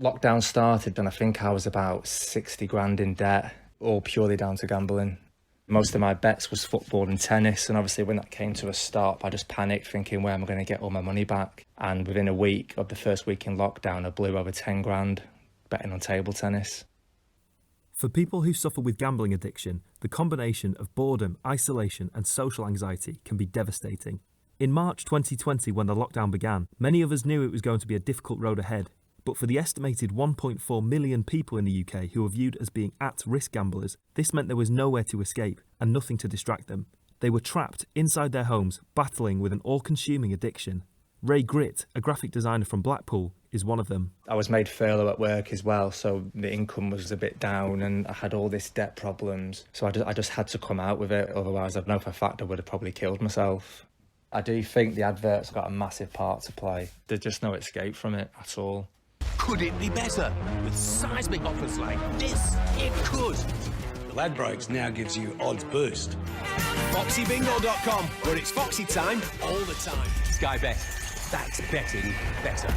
Lockdown started and I think I was about 60 grand in debt, all purely down to gambling. Most of my bets was football and tennis, and obviously when that came to a stop, I just panicked thinking, where am I going to get all my money back? And within a week of the first week in lockdown, I blew over 10 grand betting on table tennis. For people who suffer with gambling addiction, the combination of boredom, isolation and social anxiety can be devastating. In March 2020, when the lockdown began, many of us knew it was going to be a difficult road ahead. But for the estimated 1.4 million people in the UK who are viewed as being at-risk gamblers, this meant there was nowhere to escape and nothing to distract them. They were trapped inside their homes, battling with an all-consuming addiction. Ray Gritt, a graphic designer from Blackpool, is one of them. I was made furlough at work as well, so the income was a bit down and I had all this debt problems. So I just had to come out with it, otherwise I know for a fact I would have probably killed myself. I do think the adverts got a massive part to play. There's just no escape from it at all. Could it be better? With seismic offers like this, it could. The Ladbrokes now gives you odds boost. FoxyBingo.com, where it's Foxy time all the time. Sky Bet, that's betting better.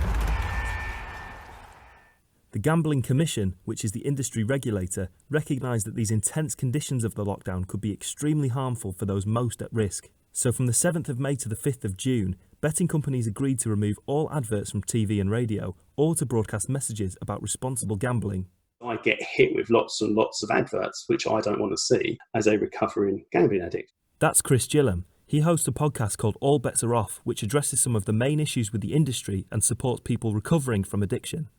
The Gambling Commission, which is the industry regulator, recognised that these intense conditions of the lockdown could be extremely harmful for those most at risk. So from the 7th of May to the 5th of June, betting companies agreed to remove all adverts from TV and radio, or to broadcast messages about responsible gambling. I get hit with lots and lots of adverts, which I don't want to see as a recovering gambling addict. That's Chris Gillam. He hosts a podcast called All Bets Are Off, which addresses some of the main issues with the industry and supports people recovering from addiction.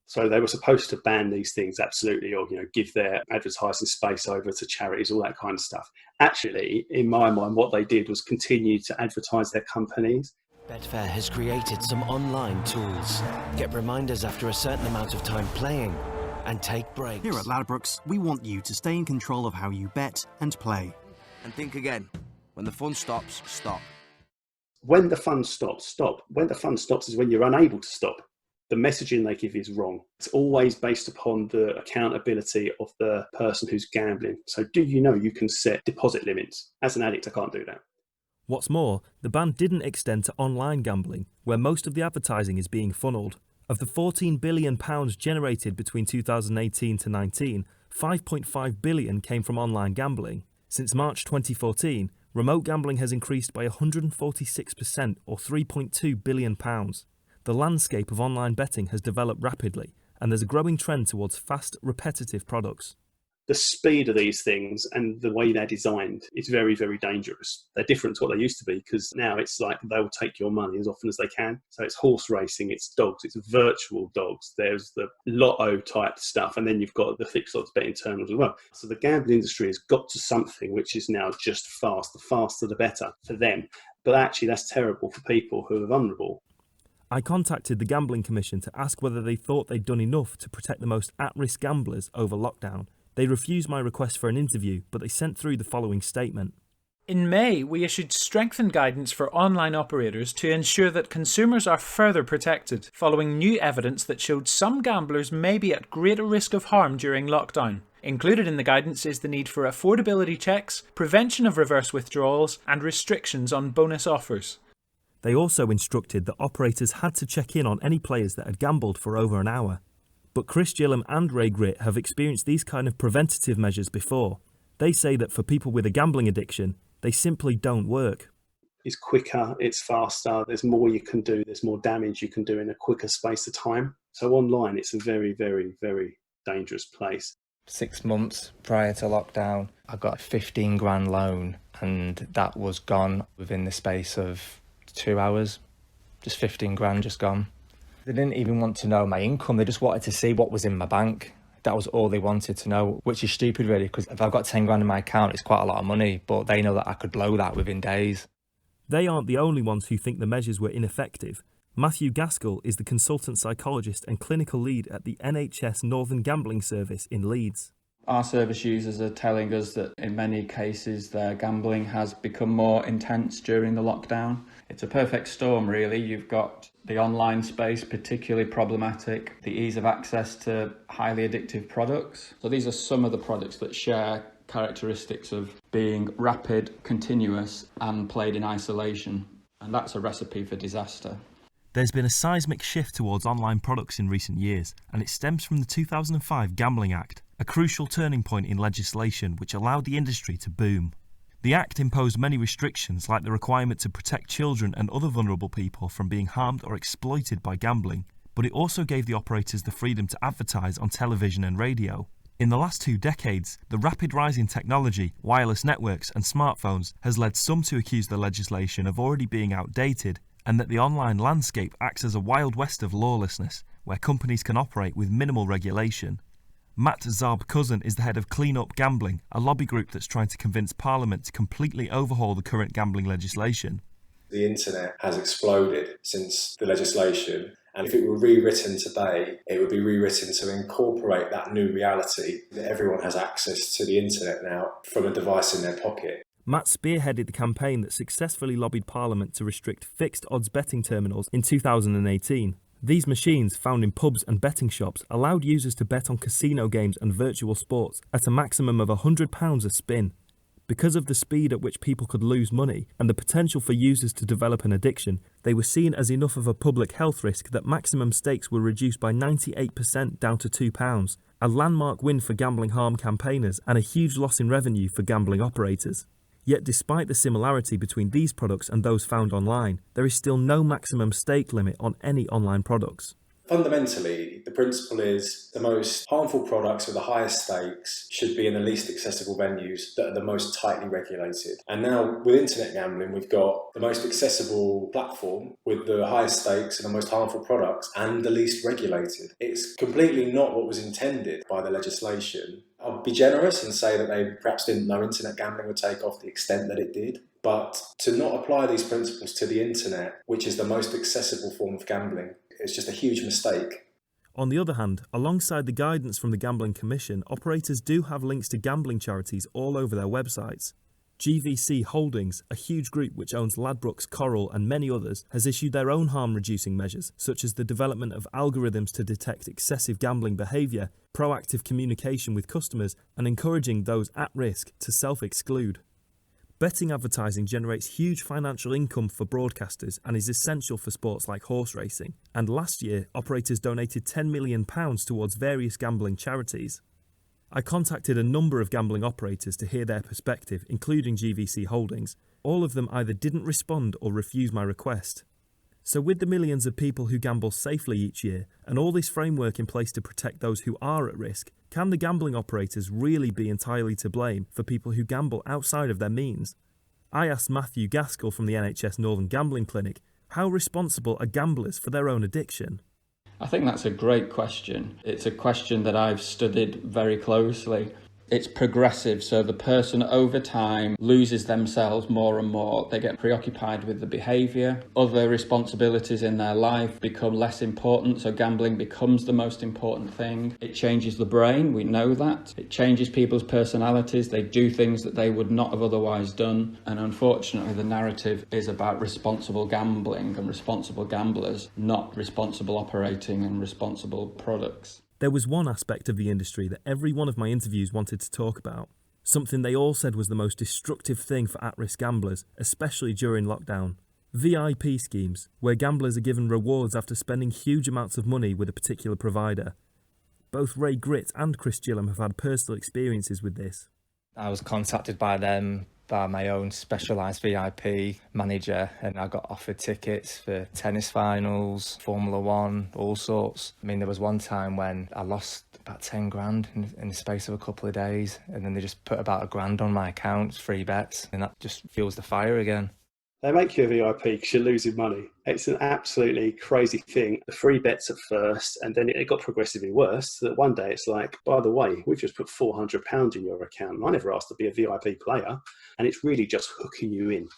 So they were supposed to ban these things, absolutely, or give their advertising space over to charities, all that kind of stuff. Actually, in my mind, what they did was continue to advertise their companies. Betfair has created some online tools. Get reminders after a certain amount of time playing and take breaks. Here at Ladbrokes, we want you to stay in control of how you bet and play. And think again. When the fun stops, stop. When the fun stops, stop. When the fun stops is when you're unable to stop. The messaging they give is wrong. It's always based upon the accountability of the person who's gambling. So do you know you can set deposit limits? As an addict, I can't do that. What's more, the ban didn't extend to online gambling, where most of the advertising is being funneled. Of the £14 billion generated between 2018 to 19, £5.5 billion came from online gambling. Since March 2014, remote gambling has increased by 146%, or £3.2 billion. The landscape of online betting has developed rapidly, and there's a growing trend towards fast, repetitive products. The speed of these things and the way they're designed is very, very dangerous. They're different to what they used to be, because now it's like they'll take your money as often as they can. So it's horse racing, it's dogs, it's virtual dogs. There's the lotto type stuff, and then you've got the fixed odds betting terminals as well. So the gambling industry has got to something which is now just fast. The faster the better for them. But actually that's terrible for people who are vulnerable. I contacted the Gambling Commission to ask whether they thought they'd done enough to protect the most at-risk gamblers over lockdown. They refused my request for an interview, but they sent through the following statement. In May, we issued strengthened guidance for online operators to ensure that consumers are further protected, following new evidence that showed some gamblers may be at greater risk of harm during lockdown. Included in the guidance is the need for affordability checks, prevention of reverse withdrawals, and restrictions on bonus offers. They also instructed that operators had to check in on any players that had gambled for over an hour. But Chris Gillam and Ray Gritt have experienced these kind of preventative measures before. They say that for people with a gambling addiction, they simply don't work. It's quicker, it's faster, there's more you can do, there's more damage you can do in a quicker space of time. So online, it's a very, very, very dangerous place. 6 months prior to lockdown, I got a 15 grand loan, and that was gone within the space of 2 hours. Just 15 grand just gone. They didn't even want to know my income, they just wanted to see what was in my bank. That was all they wanted to know, which is stupid really, because if I've got 10 grand in my account, it's quite a lot of money, but they know that I could blow that within days. They aren't the only ones who think the measures were ineffective. Matthew Gaskill is the consultant psychologist and clinical lead at the NHS Northern Gambling Service in Leeds. Our service users are telling us that in many cases their gambling has become more intense during the lockdown. It's a perfect storm really. You've got the online space particularly problematic, the ease of access to highly addictive products. So these are some of the products that share characteristics of being rapid, continuous and played in isolation. And that's a recipe for disaster. There's been a seismic shift towards online products in recent years, and it stems from the 2005 Gambling Act, a crucial turning point in legislation which allowed the industry to boom. The Act imposed many restrictions, like the requirement to protect children and other vulnerable people from being harmed or exploited by gambling, but it also gave the operators the freedom to advertise on television and radio. In the last 2 decades, the rapid rise in technology, wireless networks and smartphones has led some to accuse the legislation of already being outdated, and that the online landscape acts as a wild west of lawlessness, where companies can operate with minimal regulation. Matt Zarb-Cousin is the head of Clean Up Gambling, a lobby group that's trying to convince Parliament to completely overhaul the current gambling legislation. The internet has exploded since the legislation, and if it were rewritten today, it would be rewritten to incorporate that new reality that everyone has access to the internet now from a device in their pocket. Matt spearheaded the campaign that successfully lobbied Parliament to restrict fixed odds betting terminals in 2018. These machines, found in pubs and betting shops, allowed users to bet on casino games and virtual sports at a maximum of £100 a spin. Because of the speed at which people could lose money and the potential for users to develop an addiction, they were seen as enough of a public health risk that maximum stakes were reduced by 98% down to £2, a landmark win for gambling harm campaigners and a huge loss in revenue for gambling operators. Yet despite the similarity between these products and those found online, there is still no maximum stake limit on any online products. Fundamentally, the principle is the most harmful products with the highest stakes should be in the least accessible venues that are the most tightly regulated. And now with internet gambling, we've got the most accessible platform with the highest stakes and the most harmful products and the least regulated. It's completely not what was intended by the legislation. I'll be generous and say that they perhaps didn't know internet gambling would take off the extent that it did. But to not apply these principles to the internet, which is the most accessible form of gambling, it's just a huge mistake. On the other hand, alongside the guidance from the Gambling Commission, operators do have links to gambling charities all over their websites. GVC Holdings, a huge group which owns Ladbrokes, Coral and many others, has issued their own harm-reducing measures, such as the development of algorithms to detect excessive gambling behaviour, proactive communication with customers and encouraging those at risk to self-exclude. Betting advertising generates huge financial income for broadcasters and is essential for sports like horse racing, and last year operators donated £10 million towards various gambling charities. I contacted a number of gambling operators to hear their perspective, including GVC Holdings. All of them either didn't respond or refused my request. So with the millions of people who gamble safely each year, and all this framework in place to protect those who are at risk, can the gambling operators really be entirely to blame for people who gamble outside of their means? I asked Matthew Gaskill from the NHS Northern Gambling Clinic how responsible are gamblers for their own addiction. I think that's a great question. It's a question that I've studied very closely. It's progressive, so the person over time loses themselves more and more. They get preoccupied with the behaviour. Other responsibilities in their life become less important, so gambling becomes the most important thing. It changes the brain, we know that. It changes people's personalities. They do things that they would not have otherwise done. And unfortunately, the narrative is about responsible gambling and responsible gamblers, not responsible operating and responsible products. There was one aspect of the industry that every one of my interviews wanted to talk about, something they all said was the most destructive thing for at-risk gamblers, especially during lockdown. VIP schemes, where gamblers are given rewards after spending huge amounts of money with a particular provider. Both Ray Gritt and Chris Gillam have had personal experiences with this. I was contacted by them, by my own specialised VIP manager, and I got offered tickets for tennis finals, Formula One, all sorts. I mean, there was one time when I lost about 10 grand in the space of a couple of days, and then they just put about £1,000 on my account, free bets, and that just fuels the fire again. They make you a VIP because you're losing money. It's an absolutely crazy thing. The free bets at first, and then it got progressively worse. So that one day it's like, by the way, we've just put £400 in your account. I never asked to be a VIP player. And it's really just hooking you in.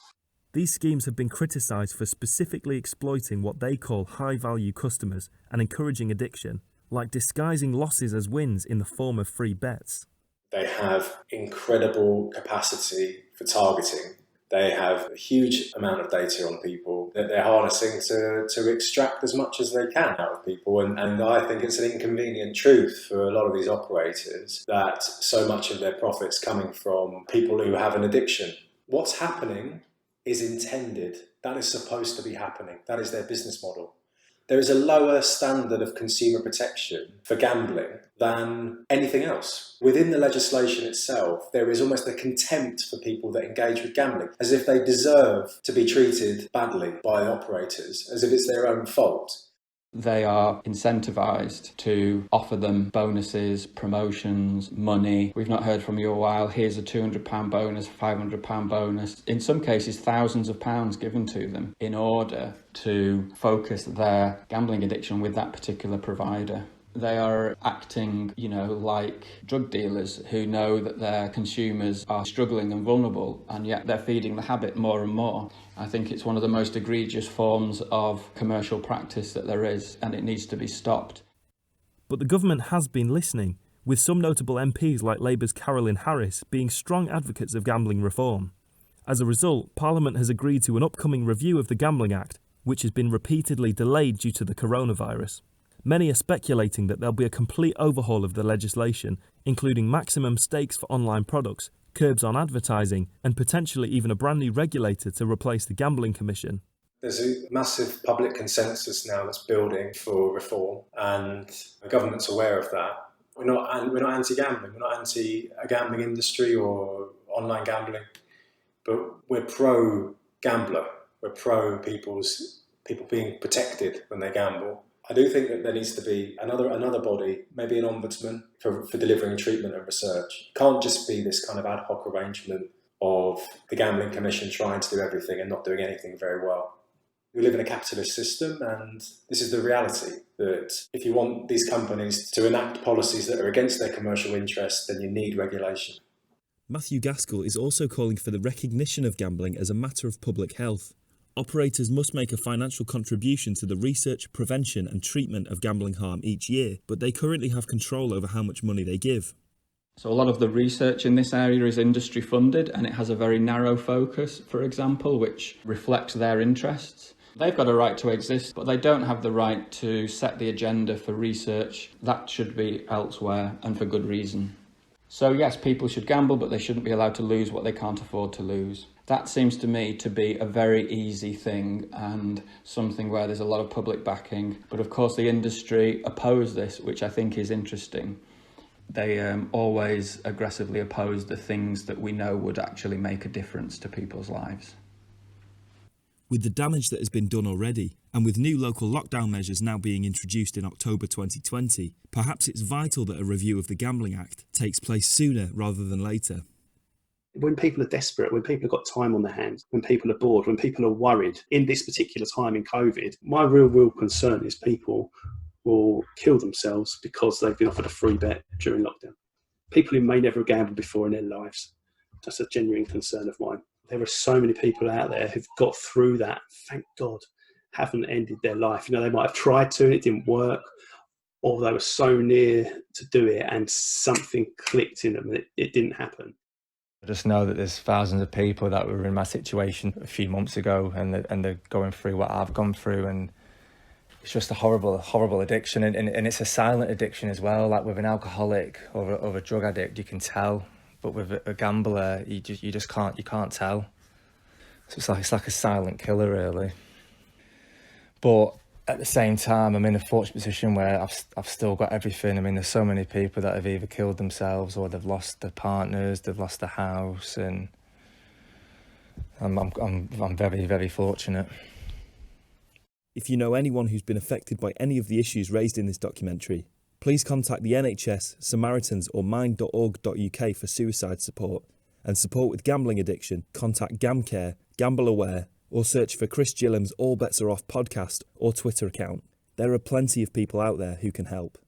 These schemes have been criticised for specifically exploiting what they call high-value customers and encouraging addiction, like disguising losses as wins in the form of free bets. They have incredible capacity for targeting. They have a huge amount of data on people that they're harnessing to extract as much as they can out of people. And I think it's an inconvenient truth for a lot of these operators that so much of their profit's coming from people who have an addiction. What's happening is intended. That is supposed to be happening. That is their business model. there is a lower standard of consumer protection for gambling than anything else. Within the legislation itself, there is almost a contempt for people that engage with gambling, as if they deserve to be treated badly by operators, as if it's their own fault. They are incentivised to offer them bonuses, promotions, money. We've not heard from you a while. Here's a £200 bonus, £500 bonus. In some cases, thousands of pounds given to them in order to focus their gambling addiction with that particular provider. They are acting, like drug dealers who know that their consumers are struggling and vulnerable, and yet they're feeding the habit more and more. I think it's one of the most egregious forms of commercial practice that there is, and it needs to be stopped. But the government has been listening, with some notable MPs like Labour's Carolyn Harris being strong advocates of gambling reform. As a result, Parliament has agreed to an upcoming review of the Gambling Act, which has been repeatedly delayed due to the coronavirus. Many are speculating that there'll be a complete overhaul of the legislation, including maximum stakes for online products, curbs on advertising, and potentially even a brand new regulator to replace the Gambling Commission. There's a massive public consensus now that's building for reform, and the government's aware of that. We're not anti-gambling, we're not anti a gambling industry or online gambling, but we're pro-gambler. We're pro people being protected when they gamble. I do think that there needs to be another body, maybe an ombudsman, for delivering treatment and research. It can't just be this kind of ad hoc arrangement of the Gambling Commission trying to do everything and not doing anything very well. We live in a capitalist system, and this is the reality, that if you want these companies to enact policies that are against their commercial interests, then you need regulation. Matthew Gaskill is also calling for the recognition of gambling as a matter of public health. Operators must make a financial contribution to the research, prevention and treatment of gambling harm each year, but they currently have control over how much money they give. So a lot of the research in this area is industry funded, and it has a very narrow focus, for example, which reflects their interests. They've got a right to exist, but they don't have the right to set the agenda for research. That should be elsewhere, and for good reason. So yes, people should gamble, but they shouldn't be allowed to lose what they can't afford to lose. That seems to me to be a very easy thing and something where there's a lot of public backing. But of course the industry oppose this, which I think is interesting. They always aggressively oppose the things that we know would actually make a difference to people's lives. With the damage that has been done already, and with new local lockdown measures now being introduced in October 2020, perhaps it's vital that a review of the Gambling Act takes place sooner rather than later. When people are desperate, when people have got time on their hands, when people are bored, when people are worried in this particular time in COVID, my real concern is people will kill themselves because they've been offered a free bet during lockdown. People who may never have gambled before in their lives. That's a genuine concern of mine. There are so many people out there who've got through that, thank God, haven't ended their life. They might have tried to and it didn't work, or they were so near to do it and something clicked in them and it didn't happen. I just know that there's thousands of people that were in my situation a few months ago and they're going through what I've gone through, and it's just a horrible addiction, and it's a silent addiction as well. Like with an alcoholic or a drug addict, you can tell, but with a gambler, you can't tell. So it's like a silent killer, really. But at the same time, I'm in a fortunate position where I've still got everything. I mean, there's so many people that have either killed themselves or they've lost their partners, they've lost their house, and I'm very, very fortunate. If you know anyone who's been affected by any of the issues raised in this documentary, please contact the NHS, Samaritans or mind.org.uk for suicide support. And support with gambling addiction, contact GamCare, Gamble Aware, or search for Chris Gillam's All Bets Are Off podcast or Twitter account. There are plenty of people out there who can help.